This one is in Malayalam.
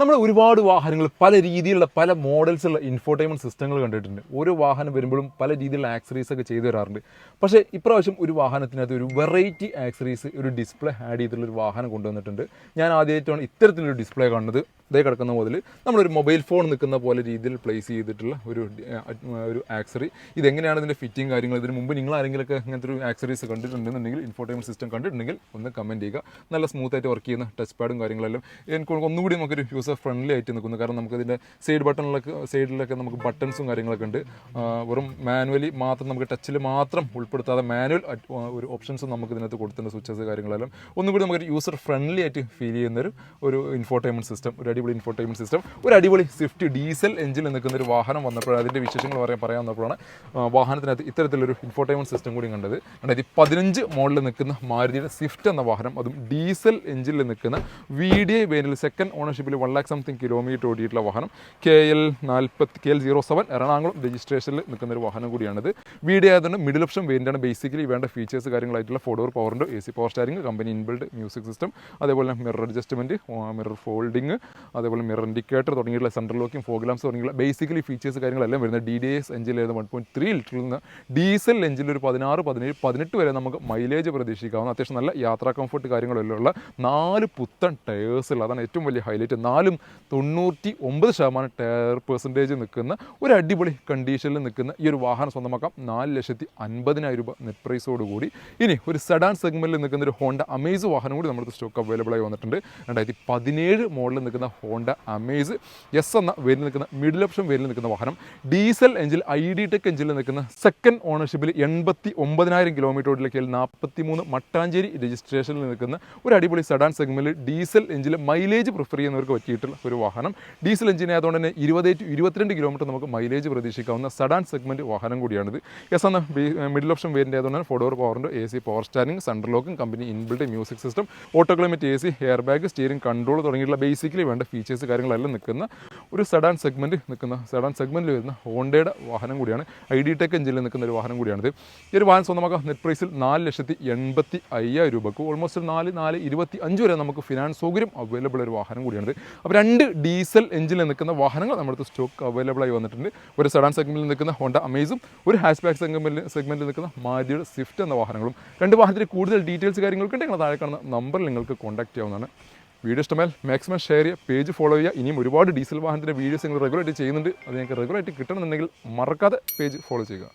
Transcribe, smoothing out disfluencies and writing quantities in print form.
നമ്മൾ ഒരുപാട് വാഹനങ്ങൾ പല രീതിയിലുള്ള പല മോഡൽസുള്ള ഇൻഫോർടൈൻമെൻറ്റ് സിസ്റ്റങ്ങൾ കണ്ടിട്ടുണ്ട്. ഓരോ വാഹനം വരുമ്പോഴും പല രീതിയിലുള്ള ആക്സറീസ് ഒക്കെ ചെയ്തു തരാറുണ്ട്. പക്ഷേ ഇപ്രാവശ്യം ഒരു വാഹനത്തിനകത്ത് ഒരു വെറൈറ്റി ആക്സറീസ് ഒരു ഡിസ്പ്ലേ ആഡ് ചെയ്തിട്ടുള്ളൊരു വാഹനം കൊണ്ടുവന്നിട്ടുണ്ട്. ഞാൻ ആദ്യമായിട്ടാണ് ഇത്തരത്തിലൊരു ഡിസ്പ്ലേ കാണുന്നത്. ഇതേ കിടക്കുന്ന മുതൽ നമ്മളൊരു മൊബൈൽ ഫോൺ നിൽക്കുന്ന പോലെ രീതിയിൽ പ്ലേസ് ചെയ്തിട്ടുള്ള ഒരു ആക്സറി. ഇതെങ്ങനെയാണ് ഇതിൻ്റെ ഫിറ്റിംഗ് കാര്യങ്ങൾ, ഇതിന് മുമ്പ് നിങ്ങൾ ആരെങ്കിലുമൊക്കെ അങ്ങനത്തെ ഒരു ആക്സറീസ് കണ്ടിട്ടുണ്ടെന്നുണ്ടെങ്കിൽ, ഇൻഫോർടൈൻമെൻറ്റ് സിസ്റ്റം കണ്ടിട്ടുണ്ടെങ്കിൽ ഒന്ന് കമൻറ്റ് ചെയ്യുക. നല്ല സ്മൂത്തായിട്ട് വർക്ക് ചെയ്യുന്ന ടച്ച് പാഡും കാര്യങ്ങളെല്ലാം എനിക്ക് ഒന്നുകൂടി നമുക്കൊരു യൂസർ ഫ്രണ്ട്ലി ആയിട്ട് നിൽക്കുന്നു. കാരണം നമുക്കതിൻ്റെ സൈഡിലൊക്കെ നമുക്ക് ബട്ടൺസും കാര്യങ്ങളൊക്കെ ഉണ്ട്. വെറും മാനുവലി മാത്രം, നമുക്ക് ടച്ചിൽ മാത്രം ഉൾപ്പെടുത്താതെ മാനുവൽ ഒരു ഓപ്ഷൻസും നമുക്ക് ഇതിനകത്ത് കൊടുത്തിട്ടുണ്ട്. സ്വിച്ചസ് കാര്യങ്ങളെല്ലാം ഒന്നുകൂടി നമുക്കൊരു യൂസർ ഫ്രണ്ട്ലി ആയിട്ട് ഫീൽ ചെയ്യുന്നൊരു ഇൻഫോർടൈൻമെൻറ്റ് സിസ്റ്റം, ഒരു അടിപൊളി ഇൻഫോർടൈൻമെൻറ്റ് സിസ്റ്റം, ഒരു അടിപൊളി സ്വിഫ്റ്റ് ഡീസൽ എഞ്ചിനിൽ നിൽക്കുന്ന ഒരു വാഹനം വന്നപ്പോൾ അതിൻ്റെ വിശേഷങ്ങൾ പറയാൻ വന്നപ്പോഴാണ് വാഹനത്തിനകത്ത് ഇത്തരത്തിലൊരു ഇൻഫോർടൈൻമെൻറ്റ് സിസ്റ്റം കൂടി കണ്ടത്. 2015 മോഡലിൽ നിൽക്കുന്ന മാരുതിയുടെ സ്വിഫ്റ്റ് എന്ന വാഹനം, അതും ഡീസൽ എഞ്ചിനിൽ നിൽക്കുന്ന VDI വേരിയൻറ്റിൽ സെക്കൻഡ് ഓണർഷിപ്പിൽ 1,00,000 കിലോമീറ്റർ ഓടിയിട്ടുള്ള വാഹനം, KL07 എറണാകുളം രജിസ്ട്രേഷനിൽ നിൽക്കുന്ന ഒരു വാഹനം കൂടിയാണിത്. VDI ആയതുകൊണ്ട് മിഡിൽ ഓപ്ഷൻ വേരിയൻ്റാണ്. ബേസിക്കലി വേണ്ട ഫീച്ചേഴ്സ് കാര്യങ്ങളായിട്ടുള്ള 4-door power window, AC power steering, company inbuilt music system, അതേപോലെ മിറർ അഡ്ജസ്റ്റ്മെൻറ്റ്, മിറർ ഫോൾഡിങ്, അതേപോലെ മിറർ ഇൻഡിക്കേറ്റർ തുടങ്ങിയിട്ടുള്ള സെൻട്രൽ ലോക്കിംഗ്, ഫോഗ് ലാംപ്സ് തുടങ്ങിയുള്ള ബേസിക്കലി ഫീച്ചേഴ്സ് കാര്യങ്ങളെല്ലാം വരുന്നത്. DDIS എഞ്ചിനിലായിരുന്നു 1.3 ലിറ്ററിൽ നിന്ന് ഡീസൽ എഞ്ചിനിൽ ഒരു 16, 17, 18 വരെ നമുക്ക് മൈലേജ് പ്രതീക്ഷിക്കാവുന്ന അത്യാവശ്യം നല്ല യാത്രാ കംഫർട്ട് കാര്യങ്ങളെല്ലാം ഉള്ള 4 പുത്തൻ ടയേഴ്സുള്ള, അതാണ് ഏറ്റവും വലിയ ഹൈലൈറ്റ്. 99% ടയർ പെർസെൻറ്റേജ് നിൽക്കുന്ന ഒരു അടിപൊളി കണ്ടീഷനിൽ നിൽക്കുന്ന ഈ ഒരു വാഹനം സ്വന്തമാക്കാം 4,50,000 രൂപ നെറ്റ് പ്രൈസോട് കൂടി. ഇനി ഒരു സെഡാൻ സെഗ്മെൻറ്റിൽ നിൽക്കുന്ന ഒരു ഹോണ്ട അമേസ് വാഹനം കൂടി നമ്മുടെ സ്റ്റോക്ക് അവൈലബിൾ ആയി വന്നിട്ടുണ്ട്. 2017 മോഡലിൽ നിൽക്കുന്ന ഹോണ്ട അമേസ് എസ് എന്ന വേരിൽ നിൽക്കുന്ന മിഡിൽ ഓപ്ഷൻ വേരിൽ നിൽക്കുന്ന വാഹനം, ഡീസൽ എഞ്ചിൻ ID ടെക് എഞ്ചിനിൽ നിൽക്കുന്ന സെക്കൻഡ് ഓണർഷിപ്പിൽ 89,000 കിലോമീറ്റർ ഓടിലേക്ക് 43 മട്ടാഞ്ചേരി രജിസ്ട്രേഷനിൽ നിൽക്കുന്ന ഒരു അടിപൊളി സെഡാൻ സെഗ്മെൻറ്റിൽ ഡീസൽ എഞ്ചിൽ മൈലേജ് പ്രിഫർ ചെയ്യുന്നവർക്ക് പറ്റിയിട്ടുള്ള ഒരു വാഹനം. ഡീസൽ എഞ്ചിൻ ആയതുകൊണ്ട് തന്നെ 20-22 കിലോമീറ്റർ നമുക്ക് മൈലേജ് പ്രതീക്ഷിക്കാവുന്ന സെഡാൻ സെഗ്മെൻറ്റ് വാഹനം കൂടിയാണിത്. എസ് എന്ന മിഡിൽ ഓപ്ഷൻ വേരിയൻ്റ് ആയതുകൊണ്ട് തന്നെ 4-door power window, AC power steering, central ലോക്കും, company inbuilt music system, auto climate AC, air bag, steering control തുടങ്ങിയിട്ടുള്ള ബേസിക്കലി വേണ്ട ഫീച്ചേഴ്സ് കാര്യങ്ങളെല്ലാം നിൽക്കുന്ന ഒരു സെഡാൻ സെഗ്മെൻറ്റിൽ വരുന്ന ഹോണ്ടയുടെ വാഹനം കൂടിയാണ്. ID ടെക് എഞ്ചിനിൽ നിൽക്കുന്ന ഒരു വാഹനം കൂടിയാണിത്. ഈ ഒരു വാഹനം സ്വന്തമാക്കാം നെറ്റ് പ്രൈസിൽ 4,85,000 രൂപക്ക്, ഓൾമോസ്റ്റ് 4,25 വരെ നമുക്ക് ഫിനാൻസ് സൗകര്യം അവൈലബിൾ ഒരു വാഹനം കൂടിയാണിത്. അപ്പോൾ 2 ഡീസൽ എഞ്ചിനിൽ നിൽക്കുന്ന വാഹനങ്ങൾ നമ്മുടെ സ്റ്റോക്ക് അവൈലബിൾ ആയി വന്നിട്ടുണ്ട്. ഒരു സെഡാൻ സെഗ്മെൻറ്റിൽ നിൽക്കുന്ന ഹോണ്ട അമേസും ഒരു ഹാഷ്ബാക്ക് സെഗ്മെൻറ്റിൽ നിൽക്കുന്ന മാരുതിയുടെ സ്വിഫ്റ്റ് എന്ന വാഹനങ്ങളും. 2 വാഹനത്തിൽ കൂടുതൽ ഡീറ്റെയിൽസ് കാര്യങ്ങൾക്കുണ്ട് നിങ്ങൾ താഴെ കാണുന്ന നമ്പറിൽ നിങ്ങൾക്ക് കോൺടാക്ട് ചെയ്യാവുന്നതാണ്. വീഡിയോ ഇഷ്ടമായാൽ മാക്സിമം ഷെയർ ചെയ്യുക, പേജ് ഫോളോ ചെയ്യുക. ഇനിയും ഒരുപാട് ഡീസൽ വാഹനത്തിൻ്റെ വീഡിയോസ് നിങ്ങൾ റെഗുലറായിട്ട് ചെയ്യുന്നുണ്ട്. അത് ഞങ്ങൾക്ക് റെഗുലറായിട്ട് കിട്ടണമെന്നുണ്ടെങ്കിൽ മറക്കാതെ പേജ് ഫോളോ ചെയ്യുക.